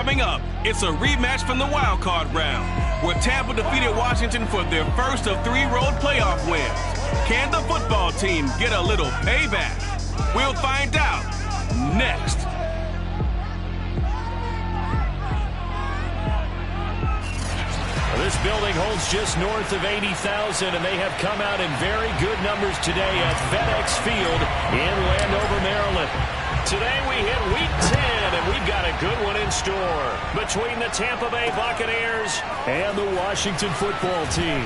Coming up, it's a rematch from the wild card round, where Tampa defeated Washington for their first of 3 road playoff wins. Can the football team get a little payback? We'll find out next. This building holds just north of 80,000, and they have come out in very good numbers today at FedEx Field in Landover, Maryland. Today we hit Week 10, and we've got a good one in store between the Tampa Bay Buccaneers and the Washington football team.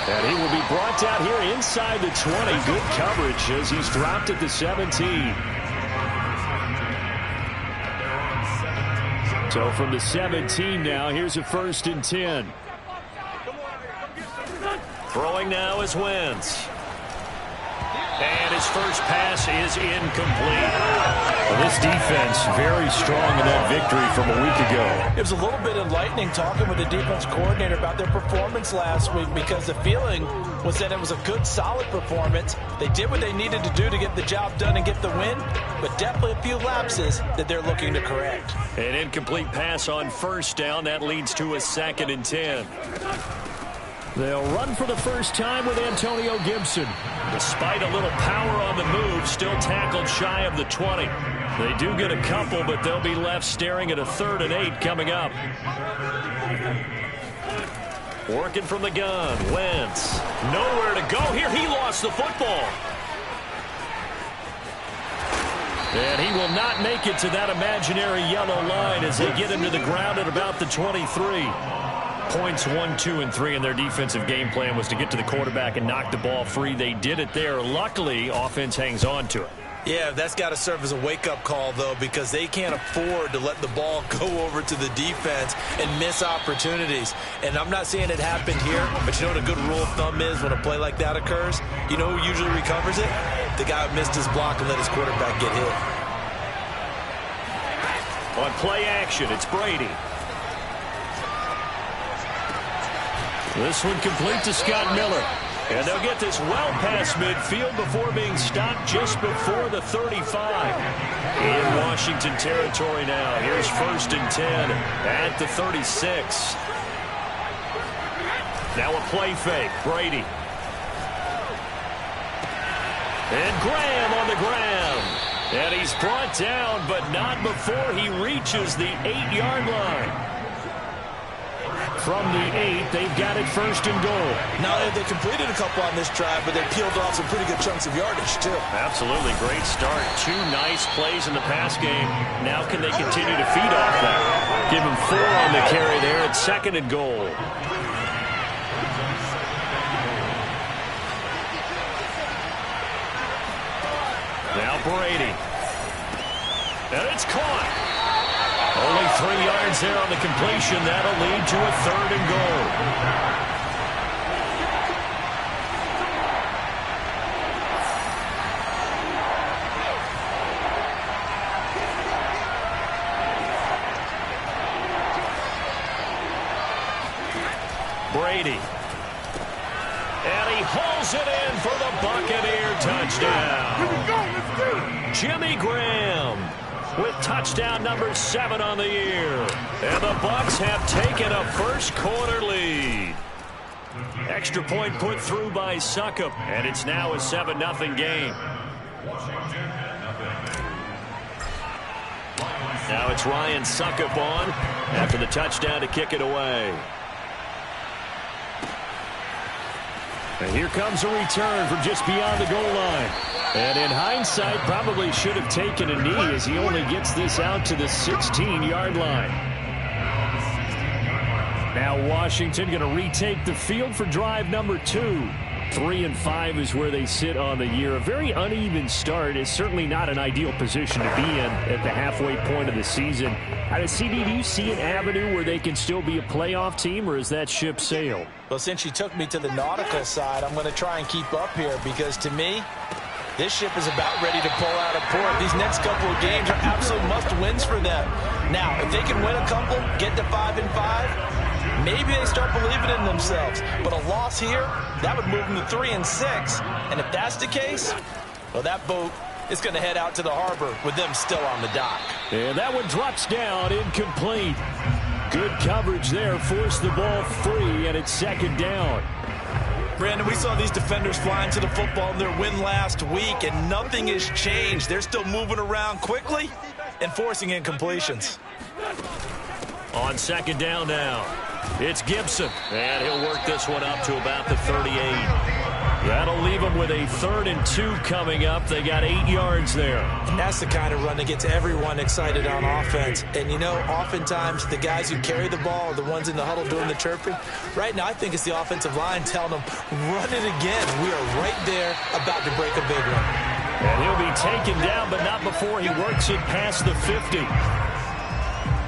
And he will be brought down here inside the 20. Good coverage as he's dropped at the 17. So from the 17 now, here's a 1st and 10. Throwing now is Wentz. And his first pass is incomplete. Well, this defense very strong in that victory from a week ago. It was a little bit enlightening talking with the defense coordinator about their performance last week, because the feeling was that it was a good, solid performance. They did what they needed to do to get the job done and get the win, but definitely a few lapses that they're looking to correct. An incomplete pass on 1st down. That leads to a 2nd and 10. They'll run for the first time with Antonio Gibson. Despite a little power on the move, still tackled shy of the 20. They do get a couple, but they'll be left staring at a 3rd and 8 coming up. Working from the gun, Wentz. Nowhere to go here. He lost the football. And he will not make it to that imaginary yellow line as they get him to the ground at about the 23. Points 1, 2, and 3 in their defensive game plan was to get to the quarterback and knock the ball free. They did it there. Luckily, offense hangs on to it. Yeah, that's got to serve as a wake-up call, though, because they can't afford to let the ball go over to the defense and miss opportunities. And I'm not saying it happened here, but you know what a good rule of thumb is when a play like that occurs? You know who usually recovers it? The guy who missed his block and let his quarterback get hit. On play action, it's Brady. This one complete to Scott Miller. And they'll get this well past midfield before being stopped just before the 35. In Washington territory now. Here's 1st and 10 at the 36. Now a play fake. Brady. And Graham on the ground. And he's brought down, but not before he reaches the 8-yard line. From the 8, they've got it 1st and goal. Now they completed a couple on this drive, but they peeled off some pretty good chunks of yardage, too. Absolutely. Great start. 2 nice plays in the pass game. Now can they continue to feed off that? Give him 4 on the carry there at 2nd and goal. Now Brady. And it's caught. Only 3 yards there on the completion. That'll lead to a 3rd and goal. Brady. And he hauls it in for the Buccaneer touchdown. Here we go. Let's go. Jimmy Graham with touchdown number 7 on the year. And the Bucs have taken a first-quarter lead. Extra point put through by Succop, and it's now a 7-0 game. Now it's Ryan Succop on after the touchdown to kick it away. And here comes a return from just beyond the goal line. And in hindsight, probably should have taken a knee as he only gets this out to the 16-yard line. Now Washington going to retake the field for drive number 2. 3 and 5 is where they sit on the year. A very uneven start is certainly not an ideal position to be in at the halfway point of the season. CD, do you see an avenue where they can still be a playoff team, or is that ship sailed? Well, since you took me to the nautical side, I'm going to try and keep up here, because to me, this ship is about ready to pull out of port. These next couple of games are absolute must-wins for them. Now, if they can win a couple, get to 5 and 5, maybe they start believing in themselves. But a loss here, that would move them to 3 and 6. And if that's the case, well, that boat it's going to head out to the harbor with them still on the dock. And that one drops down, incomplete. Good coverage there, forced the ball free, and it's second down. Brandon, we saw these defenders flying to the football in their win last week, and nothing has changed. They're still moving around quickly and forcing incompletions. On second down now, it's Gibson, and he'll work this one up to about the 38. That'll leave them with a 3rd and 2 coming up. They got 8 yards there. And that's the kind of run that gets everyone excited on offense. And, you know, oftentimes the guys who carry the ball are the ones in the huddle doing the chirping. Right now, I think it's the offensive line telling them, run it again. We are right there about to break a big one. And he'll be taken down, but not before he works it past the 50.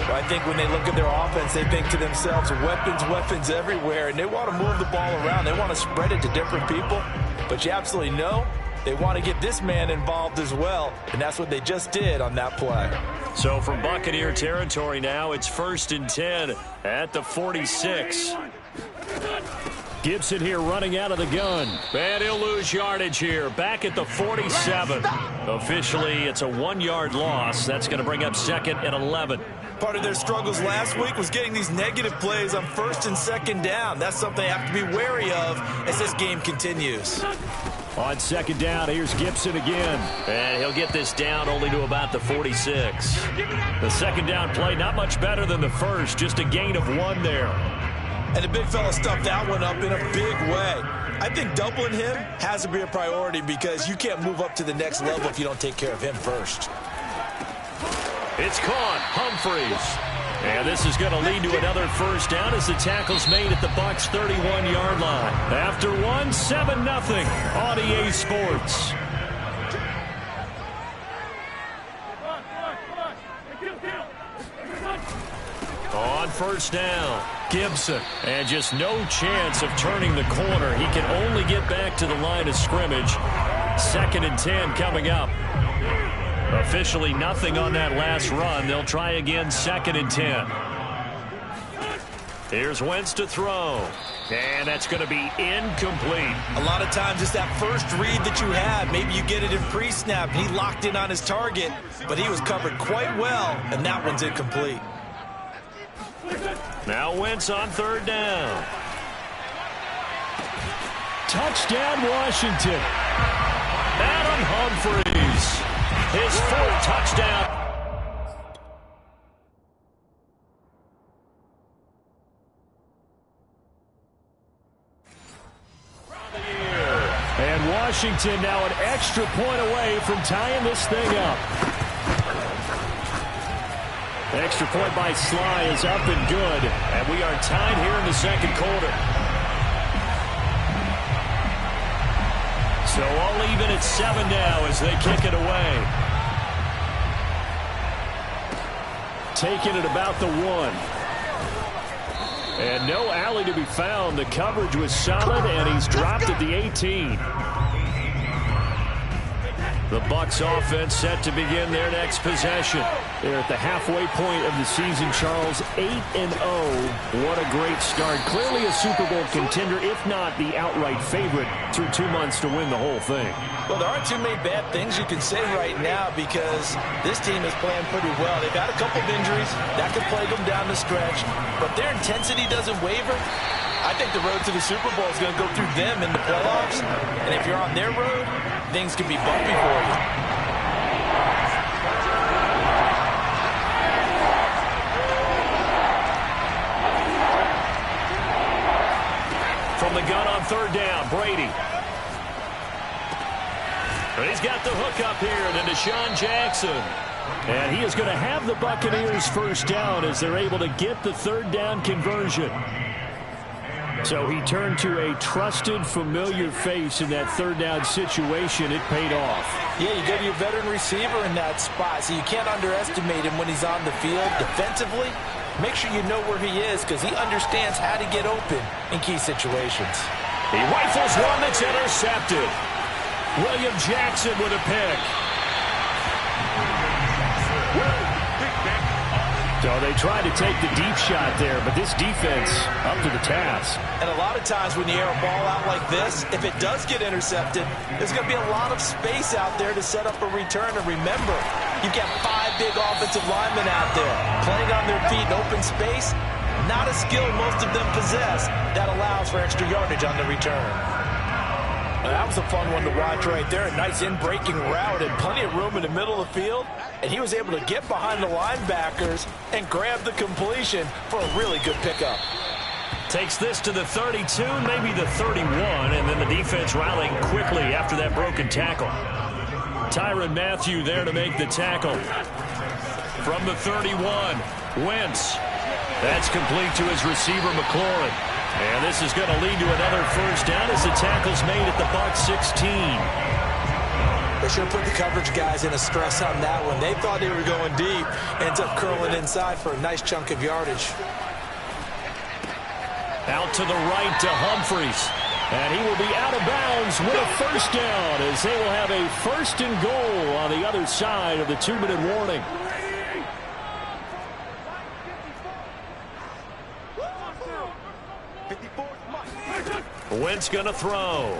Well, I think when they look at their offense, they think to themselves, weapons everywhere, and they want to move the ball around. They want to spread it to different people, but you absolutely know they want to get this man involved as well, and that's what they just did on that play. So from Buccaneer territory now, it's 1st and 10 at the 46. Gibson here running out of the gun. And he'll lose yardage here. Back at the 47. Officially, it's a 1-yard loss. That's going to bring up 2nd and 11. Part of their struggles last week was getting these negative plays on 1st and 2nd down. That's something they have to be wary of as this game continues. On 2nd down, here's Gibson again. And he'll get this down only to about the 46. The 2nd down play, not much better than the first. Just a gain of 1 there. And the big fella stuffed that one up in a big way. I think doubling him has to be a priority because you can't move up to the next level if you don't take care of him first. It's caught. Humphreys. And this is going to lead to another 1st down as the tackle's made at the Bucs' 31-yard line. After 1, 7-0 on EA Sports. On 1st down, Gibson. And just no chance of turning the corner. He can only get back to the line of scrimmage. 2nd and 10 coming up. Officially nothing on that last run. They'll try again 2nd and 10. Here's Wentz to throw. And that's going to be incomplete. A lot of times it's that first read that you have. Maybe you get it in pre-snap. He locked in on his target, but he was covered quite well, and that one's incomplete. Now Wentz on 3rd down. Touchdown, Washington. Adam Humphreys. His 4th touchdown. And Washington now an extra point away from tying this thing up. Extra point by Sly is up and good. And we are tied here in the 2nd quarter. So all even at 7 now as they kick it away. Taking it about the 1. And no alley to be found. The coverage was solid, and he's dropped at the 18. The Bucs offense set to begin their next possession. They're at the halfway point of the season, Charles, 8-0. What a great start. Clearly a Super Bowl contender, if not the outright favorite, through 2 months to win the whole thing. Well, there aren't too many bad things you can say right now because this team is playing pretty well. They've had a couple of injuries. That could plague them down the stretch. But their intensity doesn't waver. I think the road to the Super Bowl is going to go through them in the playoffs. And if you're on their road, things can be bumpy for you. From the gun on 3rd down, Brady. And he's got the hook up here to Deshaun Jackson. And he is going to have the Buccaneers 1st down as they're able to get the 3rd down conversion. So he turned to a trusted, familiar face in that 3rd down situation. It paid off. Yeah, you go to your veteran receiver in that spot, so you can't underestimate him when he's on the field defensively. Make sure you know where he is because he understands how to get open in key situations. He rifles one that's intercepted. William Jackson with a pick. So they tried to take the deep shot there, but this defense up to the task. And a lot of times when you air a ball out like this, if it does get intercepted, there's going to be a lot of space out there to set up a return. And remember, you've got 5 big offensive linemen out there playing on their feet in open space. Not a skill most of them possess that allows for extra yardage on the return. That was a fun one to watch right there. A nice in-breaking route and plenty of room in the middle of the field. And he was able to get behind the linebackers and grab the completion for a really good pickup. Takes this to the 32, maybe the 31, and then the defense rallying quickly after that broken tackle. Tyrann Mathieu there to make the tackle. From the 31, Wentz. That's complete to his receiver, McLaurin. And this is going to lead to another first down as the tackle's made at the Bucs 16. They should have put the coverage guys in a stress on that one. They thought they were going deep. Ends up curling inside for a nice chunk of yardage. Out to the right to Humphries. And he will be out of bounds with a first down as they will have a first and goal on the other side of the 2-minute warning. Wentz gonna throw.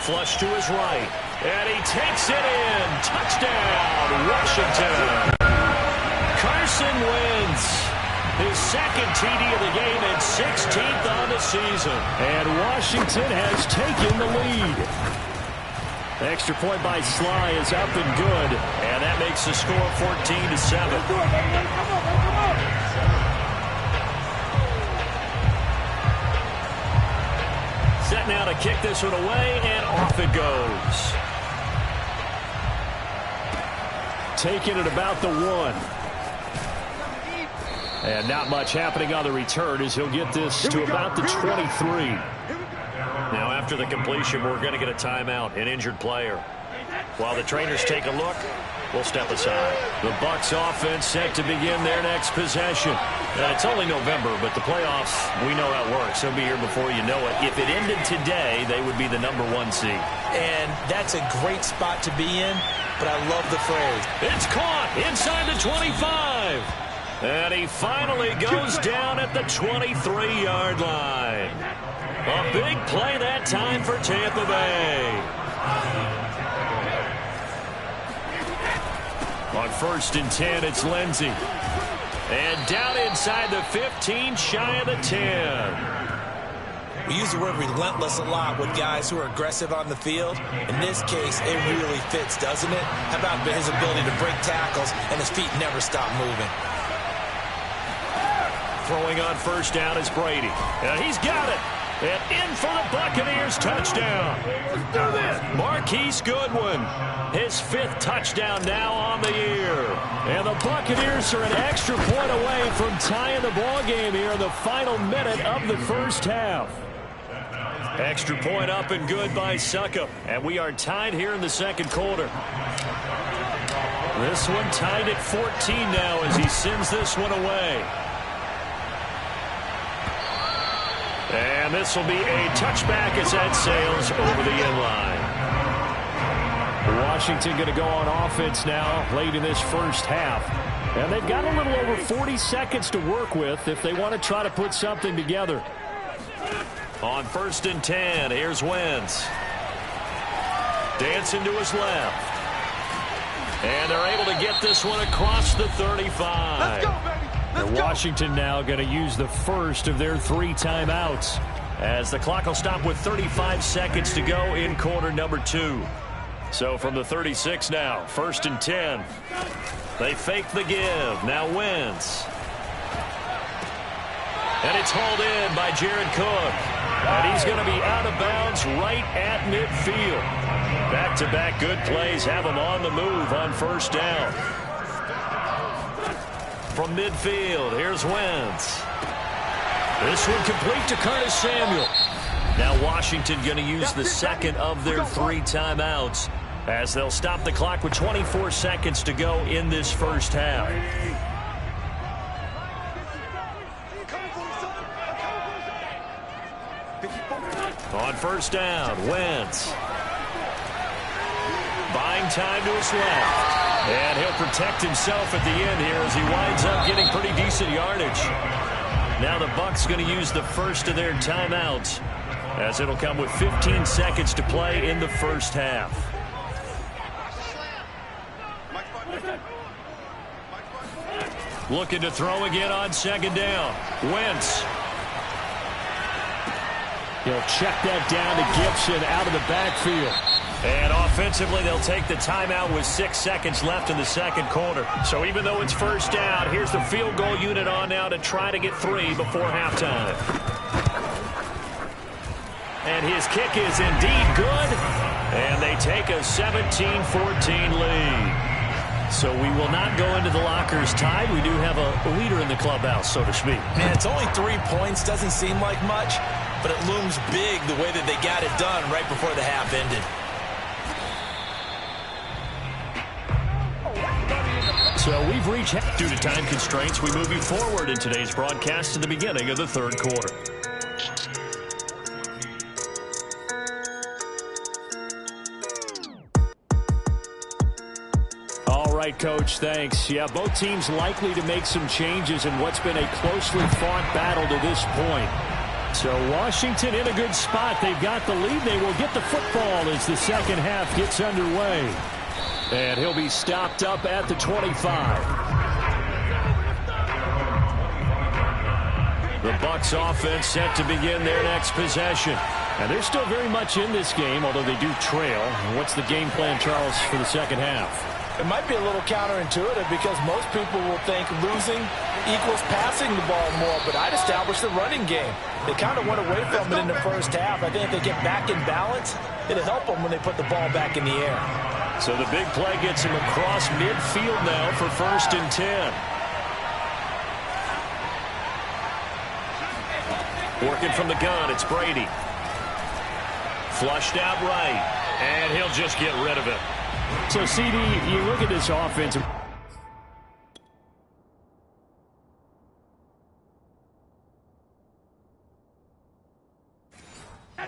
Flush to his right. And he takes it in. Touchdown, Washington. Carson Wentz. His second TD of the game and 16th on the season. And Washington has taken the lead. Extra point by Sly is up and good. And that makes the score 14-7. Set now to kick this one away, and off it goes. Taking it about the 1. And not much happening on the return as he'll get this to about the 23. Now after the completion, we're going to get a timeout, an injured player. While the trainers take a look, we'll step aside. The Bucs offense set to begin their next possession. And it's only November, but the playoffs, we know how it works. They'll be here before you know it. If it ended today, they would be the #1 seed. And that's a great spot to be in, but I love the phrase. It's caught inside the 25. And he finally goes down at the 23-yard line. A big play that time for Tampa Bay. On 1st and 10, it's Lindsey. And down inside the 15, shy of the 10. We use the word relentless a lot with guys who are aggressive on the field. In this case, it really fits, doesn't it? How about his ability to break tackles and his feet never stop moving? Throwing on first down is Brady. And he's got it. And in for the Buccaneers touchdown. Let's do this. Marquise Goodwin. His 5th touchdown now on the year. And the Buccaneers are an extra point away from tying the ball game here in the final minute of the first half. Extra point up and good by Succop. And we are tied here in the second quarter. This one tied at 14 now as he sends this one away. And this will be a touchback as that sails over the end line. Washington going to go on offense now late in this first half. And they've got a little over 40 seconds to work with if they want to try to put something together. On 1st and 10, here's Wentz. Dancing to his left. And they're able to get this one across the 35. Let's go, baby. And Washington now going to use the first of their 3 timeouts as the clock will stop with 35 seconds to go in quarter number 2. So from the 36 now, 1st and 10. They fake the give. Now Wentz. And it's hauled in by Jared Cook. And he's going to be out of bounds right at midfield. Back-to-back good plays have him on the move on first down. From midfield, here's Wentz. This one complete to Curtis Samuel. Now Washington going to use the second of their 3 timeouts as they'll stop the clock with 24 seconds to go in this first half. On first down, Wentz. Buying playing time to his left. And he'll protect himself at the end here as he winds up getting pretty decent yardage. Now the Bucs going to use the first of their timeouts, as it'll come with 15 seconds to play in the first half. Looking to throw again on second down. Wentz. He'll check that down to Gibson out of the backfield. And offensively, they'll take the timeout with 6 seconds left in the second quarter. So even though it's first down, here's the field goal unit on now to try to get 3 before halftime. And his kick is indeed good. And they take a 17-14 lead. So we will not go into the lockers tied. We do have a leader in the clubhouse, so to speak. Man, it's only 3 points. Doesn't seem like much, but it looms big the way that they got it done right before the half ended. So we've reached, due to time constraints, we move you forward in today's broadcast to the beginning of the third quarter. All right, Coach, thanks. Yeah, both teams likely to make some changes in what's been a closely fought battle to this point. So Washington in a good spot. They've got the lead. They will get the football as the second half gets underway. And he'll be stopped up at the 25. The Bucs offense set to begin their next possession. And they're still very much in this game, although they do trail. What's the game plan, Charles, for the second half? It might be a little counterintuitive because most people will think losing equals passing the ball more, but I'd establish the running game. They kind of went away from it in the first half. I think if they get back in balance, it'll help them when they put the ball back in the air. So the big play gets him across midfield now for 1st and 10. Working from the gun, it's Brady. Flushed out right, and he'll just get rid of it. So, CD, you look at this offense.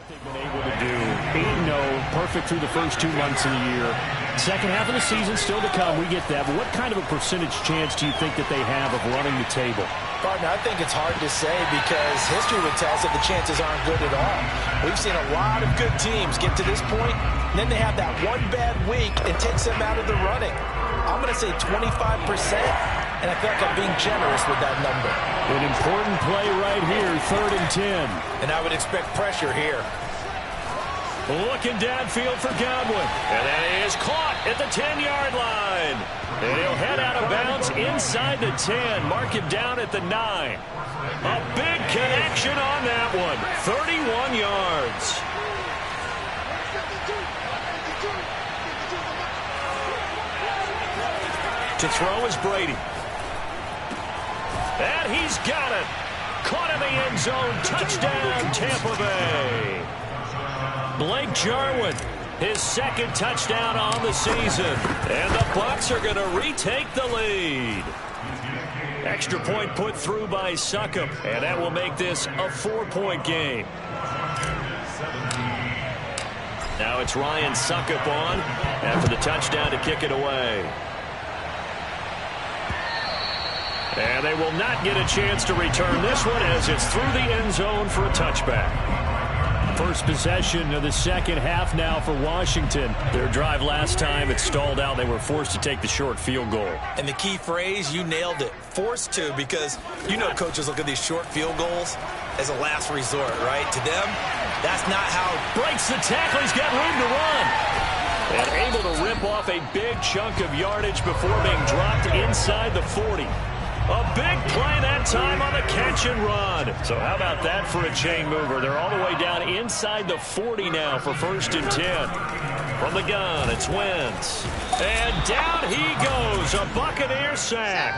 They've been able to do 8-0, perfect through the first 2 months of the year. Second half of the season still to come. We get that. But what kind of a percentage chance do you think that they have of running the table? Partner, I think it's hard to say because history would tell us that the chances aren't good at all. We've seen a lot of good teams get to this point, and then they have that one bad week and takes them out of the running. I'm going to say 25%, and I feel like I'm being generous with that number. An important play right here, 3rd and 10. And I would expect pressure here. Looking downfield for Godwin. And that is caught at the 10-yard line. And he'll head out of bounds inside the 10. Mark him down at the 9. A big connection on that one. 31 yards. To throw is Brady. And he's got it. Caught in the end zone. Touchdown, Tampa Bay. Blake Jarwin, his 2nd touchdown on the season. And the Bucs are going to retake the lead. Extra point put through by Succop. And that will make this a 4-point game. Now it's Ryan Succop on after the touchdown to kick it away. And they will not get a chance to return this one as it's through the end zone for a touchback. First possession of the second half now for Washington. Their drive last time, it stalled out. They were forced to take the short field goal. And the key phrase, you nailed it, forced to, because you know coaches look at these short field goals as a last resort, right? To them, that's not how. Breaks the tackle. He's got room to run. And able to rip off a big chunk of yardage before being dropped inside the 40. A big play that time on the catch and run. So how about that for a chain mover? They're all the way down inside the 40 now for 1st and 10. From the gun, it's Wentz. And down he goes. A Buccaneer sack.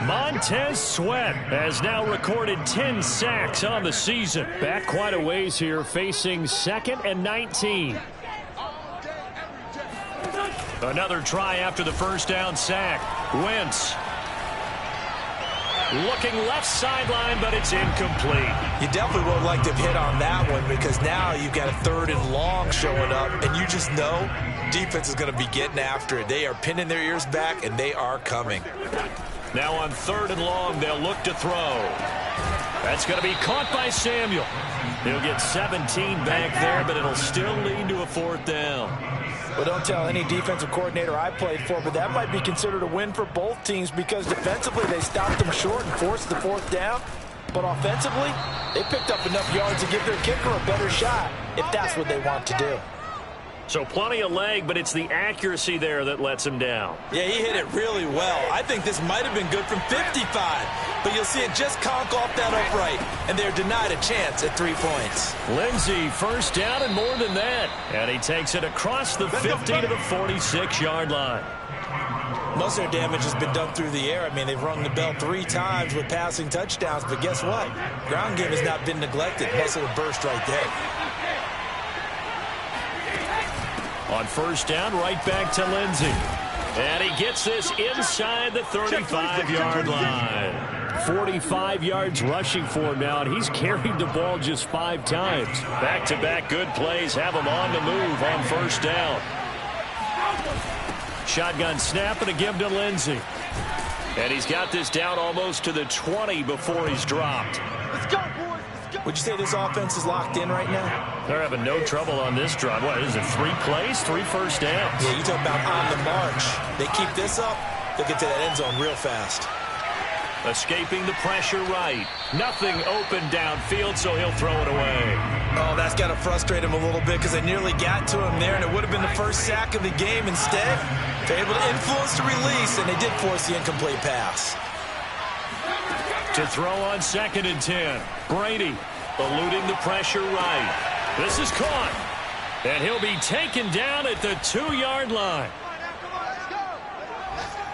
Montez Sweat has now recorded 10 sacks on the season. Back quite a ways here, facing 2nd and 19. Another try after the first down sack. Wentz. Looking left sideline, but it's incomplete. You definitely would like to have hit on that one because now you've got a 3rd and long showing up, and you just know defense is going to be getting after it. They are pinning their ears back, and they are coming. Now on 3rd and long, they'll look to throw. That's going to be caught by Samuel. He'll get 17 back there, but it'll still lead to a 4th down. Well, don't tell any defensive coordinator I played for, but that might be considered a win for both teams because defensively they stopped them short and forced the 4th down. But offensively, they picked up enough yards to give their kicker a better shot if that's what they want to do. So plenty of leg, but it's the accuracy there that lets him down. Yeah, he hit it really well. I think this might have been good from 55, but you'll see it just conk off that upright, and they're denied a chance at 3 points. Lindsey, 1st down and more than that. And he takes it across the 50 to the 46-yard line. Most of their damage has been done through the air. I mean, they've rung the bell 3 times with passing touchdowns, but guess what? Ground game has not been neglected. Most of the burst right there. On 1st down, right back to Lindsey. And he gets this inside the 35-yard line. 45 yards rushing for him now, and he's carried the ball just 5 times. Back-to-back good plays have him on the move on 1st down. Shotgun snap and a give to Lindsey. And he's got this down almost to the 20 before he's dropped. Let's go, boys. Would you say this offense is locked in right now? They're having no trouble on this drive. What is it, 3 plays, 3 first downs? Yeah, you talk about on the march. They keep this up, they'll get to that end zone real fast. Escaping the pressure right. Nothing open downfield, so he'll throw it away. Oh, that's got to frustrate him a little bit because they nearly got to him there, and it would have been the first sack of the game. Instead, they're able to influence the release, and they did force the incomplete pass. To throw on 2nd and 10. Brady eluding the pressure right. This is caught. And he'll be taken down at the 2-yard line.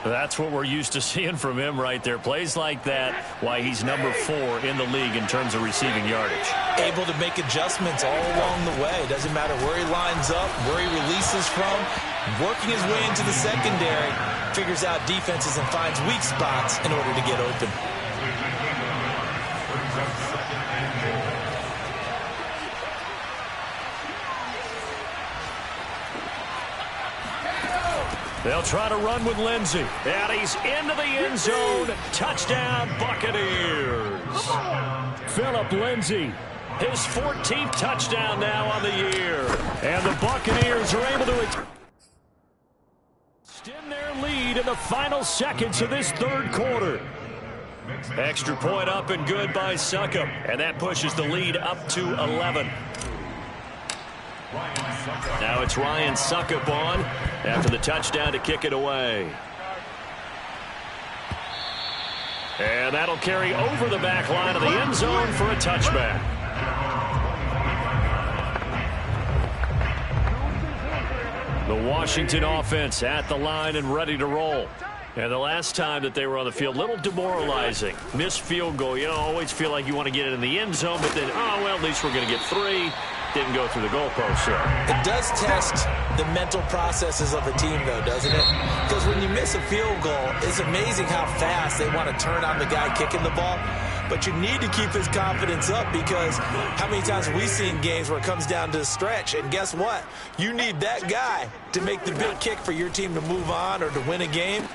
That's what we're used to seeing from him right there. Plays like that, why he's number 4 in the league in terms of receiving yardage. Able to make adjustments all along the way. Doesn't matter where he lines up, where he releases from. Working his way into the secondary. Figures out defenses and finds weak spots in order to get open. They'll try to run with Lindsey. And he's into the end zone. Touchdown, Buccaneers. Phillip Lindsey, his 14th touchdown now on the year. And the Buccaneers are able to extend their lead in the final seconds of this 3rd quarter. Extra point up and good by Succop. And that pushes the lead up to 11. Now it's Ryan Succop on after the touchdown to kick it away. And that'll carry over the back line of the end zone for a touchback. The Washington offense at the line and ready to roll. And the last time that they were on the field, a little demoralizing. Missed field goal. You know, always feel like you want to get it in the end zone, but then, oh, well, at least we're going to get 3. Didn't go through the goalpost there. It does test the mental processes of a team, though, doesn't it? Because when you miss a field goal, it's amazing how fast they want to turn on the guy kicking the ball. But you need to keep his confidence up because how many times have we seen games where it comes down to a stretch? And guess what? You need that guy to make the big kick for your team to move on or to win a game.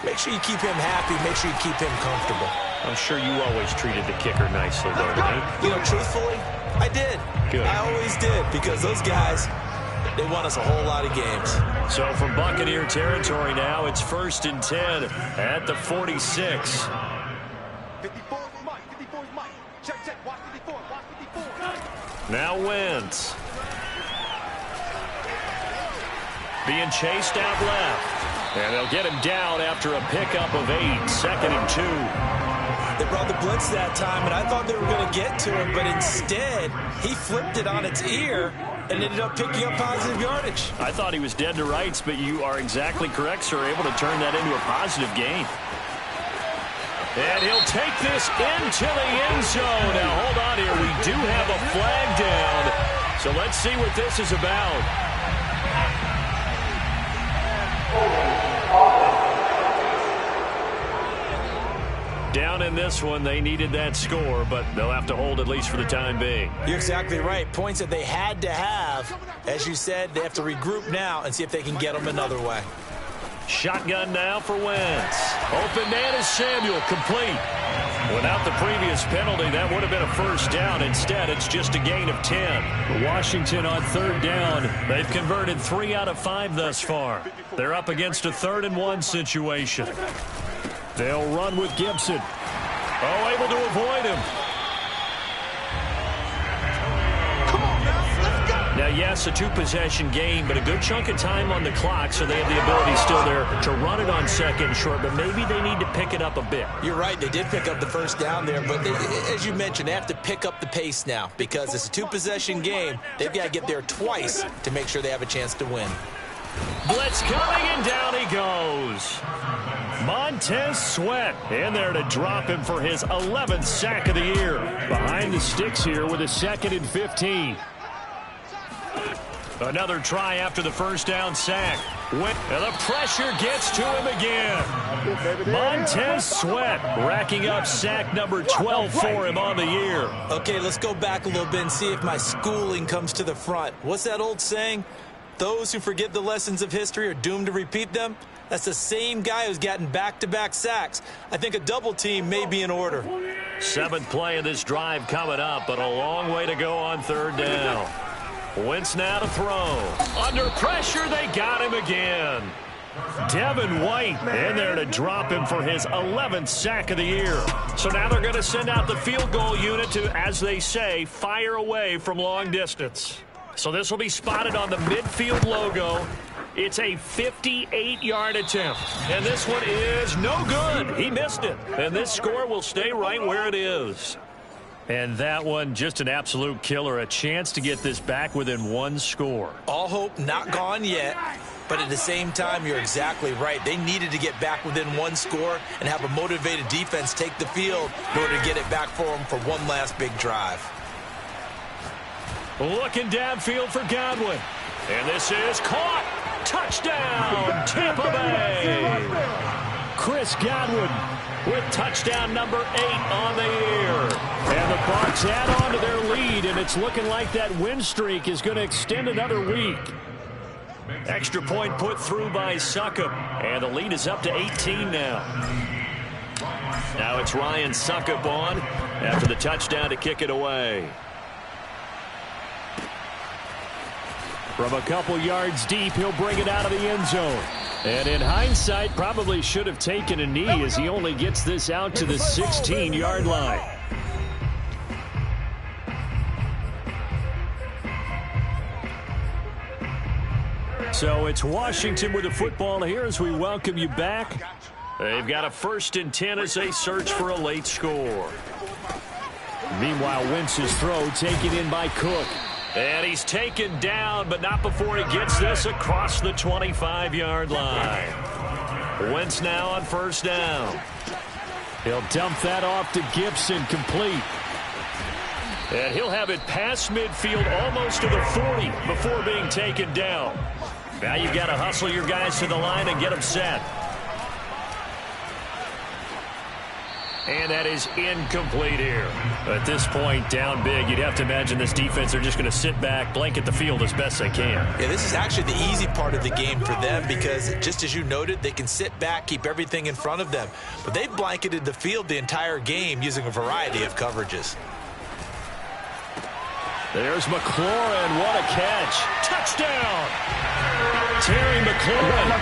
Make sure you keep him happy. Make sure you keep him comfortable. I'm sure you always treated the kicker nicely, though, Nate. You know, truthfully, I did. Good. I always did because those guys, they won us a whole lot of games. So from Buccaneer territory now, it's 1st and 10 at the 46. 54 is Mike. 54 is Mike. Check. Watch 54. Watch 54. Now Wentz. Being chased out left. And they'll get him down after a pickup of 8. 2nd and 2. They brought the blitz that time, and I thought they were going to get to him, but instead, he flipped it on its ear and ended up picking up positive yardage. I thought he was dead to rights, but you are exactly correct, sir. Able to turn that into a positive gain. And he'll take this into the end zone. Now, hold on here. We do have a flag down. So let's see what this is about. Down in this one, they needed that score, but they'll have to hold at least for the time being. You're exactly right. Points that they had to have. As you said, they have to regroup now and see if they can get them another way. Shotgun now for Wentz. Open man is Samuel, complete. Without the previous penalty, that would have been a first down. Instead, it's just a gain of 10. Washington on third down. They've converted 3 out of 5 thus far. They're up against a 3rd-and-1 situation. They'll run with Gibson. Oh, able to avoid him. Now, yes, a 2-possession game, but a good chunk of time on the clock, so they have the ability still there to run it on 2nd and short, but maybe they need to pick it up a bit. You're right. They did pick up the first down there, but as you mentioned, they have to pick up the pace now because it's a 2-possession game. They've got to get there twice to make sure they have a chance to win. Blitz coming, and down he goes. Montez Sweat in there to drop him for his 11th sack of the year. Behind the sticks here with a 2nd and 15. Another try after the first down sack. And the pressure gets to him again. Montez Sweat racking up sack number 12 for him on the year. Okay, let's go back a little bit and see if my schooling comes to the front. What's that old saying? Those who forget the lessons of history are doomed to repeat them. That's the same guy who's gotten back-to-back sacks. I think a double team may be in order. 7th play of this drive coming up, but a long way to go on third down. Wentz now to throw. Under pressure, they got him again. Devin White in there to drop him for his 11th sack of the year. So now they're going to send out the field goal unit to, as they say, fire away from long distance. So this will be spotted on the midfield logo. It's a 58-yard attempt. And this one is no good. He missed it. And this score will stay right where it is. And that one, just an absolute killer. A chance to get this back within 1 score. All hope not gone yet. But at the same time, you're exactly right. They needed to get back within 1 score and have a motivated defense take the field in order to get it back for them for one last big drive. Looking downfield for Godwin. And this is caught. Touchdown, Tampa Bay. Chris Godwin with touchdown number 8 on the year. And the Bucs add on to their lead, and it's looking like that win streak is going to extend another week. Extra point put through by Succop, and the lead is up to 18 now. Now it's Ryan Succop on after the touchdown to kick it away. From a couple yards deep, he'll bring it out of the end zone. And in hindsight, probably should have taken a knee as he only gets this out to the 16-yard line. So it's Washington with the football here as we welcome you back. They've got a 1st and 10 as they search for a late score. Meanwhile, Wentz's throw taken in by Cook. And he's taken down, but not before he gets this across the 25-yard line. Wentz now on 1st down. He'll dump that off to Gibson, complete. And he'll have it past midfield almost to the 40 before being taken down. Now you've got to hustle your guys to the line and get them set. And that is incomplete here. At this point, down big, you'd have to imagine this defense, they're just going to sit back, blanket the field as best they can. Yeah, this is actually the easy part of the game for them because, just as you noted, they can sit back, keep everything in front of them. But they've blanketed the field the entire game using a variety of coverages. There's McLaurin. What a catch. Touchdown! Terry McLaurin,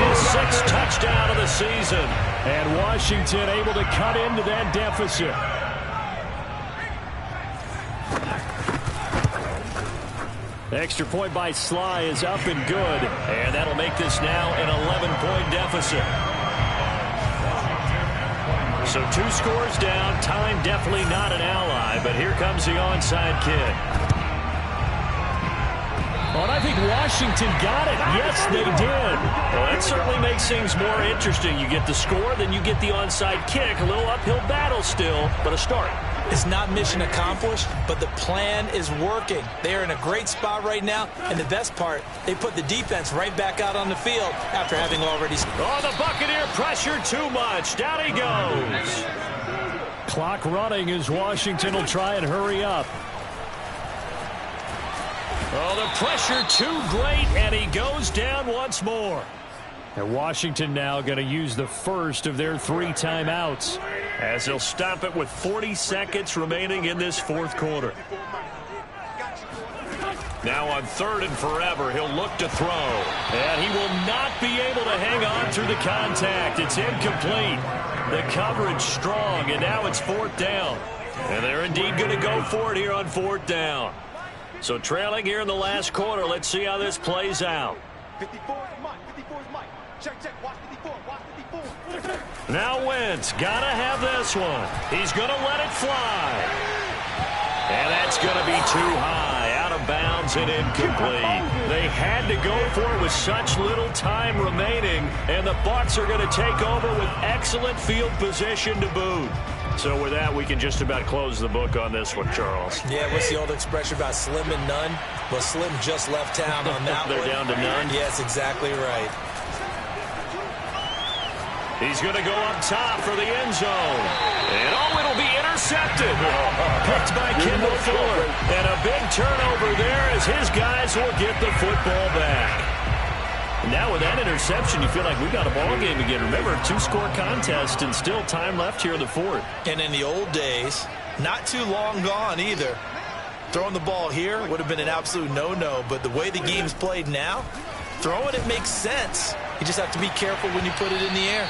his 6th touchdown of the season. And Washington able to cut into that deficit. Extra point by Sly is up and good. And that'll make this now an 11-point deficit. So 2 scores down. Time definitely not an ally. But here comes the onside kick. Well, and I think Washington got it. Yes, they did. Well, that certainly makes things more interesting. You get the score, then you get the onside kick. A little uphill battle still, but a start. It's not mission accomplished, but the plan is working. They are in a great spot right now, and the best part, they put the defense right back out on the field after having already scored. Oh, the Buccaneer pressure too much. Down he goes. Clock running as Washington will try and hurry up. Oh, the pressure too great, and he goes down once more. And Washington now going to use the first of their 3 timeouts as they'll stop it with 40 seconds remaining in this fourth quarter. Now on 3rd and forever, he'll look to throw. And he will not be able to hang on through the contact. It's incomplete. The coverage strong, and now it's 4th down. And they're indeed going to go for it here on 4th down. So trailing here in the last quarter, let's see how this plays out. 54 is Mike. 54 is Mike. Check, check. Watch 54. Watch 54. Now Wentz, gotta have this one. He's going to let it fly. And that's going to be too high, out of bounds and incomplete. They had to go for it with such little time remaining, and the Bucs are going to take over with excellent field position to boot. So with that, we can just about close the book on this one, Charles. Yeah, what's the old expression about slim and none? Well, Slim just left town on that They're one. down to none? Yes, exactly right. He's going to go up top for the end zone. And oh, it'll be intercepted. Picked by Kendall Fuller. And a big turnover there as his guys will get the football back. Now with that interception, you feel like we got a ball game again. Remember, 2-score contest and still time left here in the fourth. And in the old days, not too long gone either. Throwing the ball here would have been an absolute no-no, but the way the game's played now, throwing it makes sense. You just have to be careful when you put it in the air.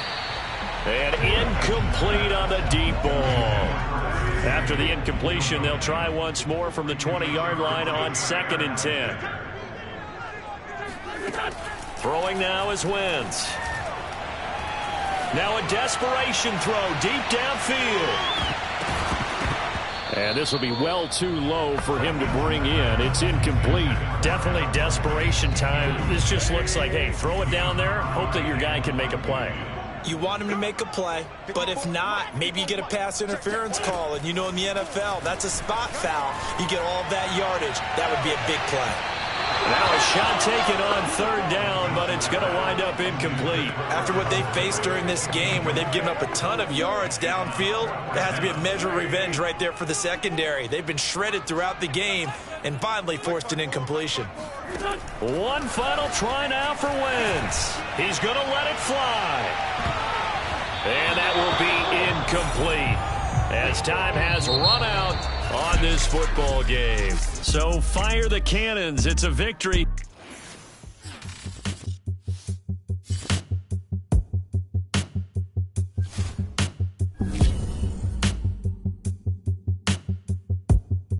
And incomplete on the deep ball. After the incompletion, they'll try once more from the 20-yard line on 2nd and 10. Throwing now is Wentz. Now a desperation throw deep downfield. And this will be well too low for him to bring in. It's incomplete. Definitely desperation time. This just looks like, hey, throw it down there. Hope that your guy can make a play. You want him to make a play, but if not, maybe you get a pass interference call. And you know in the NFL, that's a spot foul. You get all that yardage. That would be a big play. Now a shot taken on 3rd down, but it's going to wind up incomplete. After what they faced during this game where they've given up a ton of yards downfield, there has to be a measure of revenge right there for the secondary. They've been shredded throughout the game and finally forced an incompletion. One final try now for Wentz. He's going to let it fly. And that will be incomplete as time has run out on this football game. So fire the cannons. It's a victory.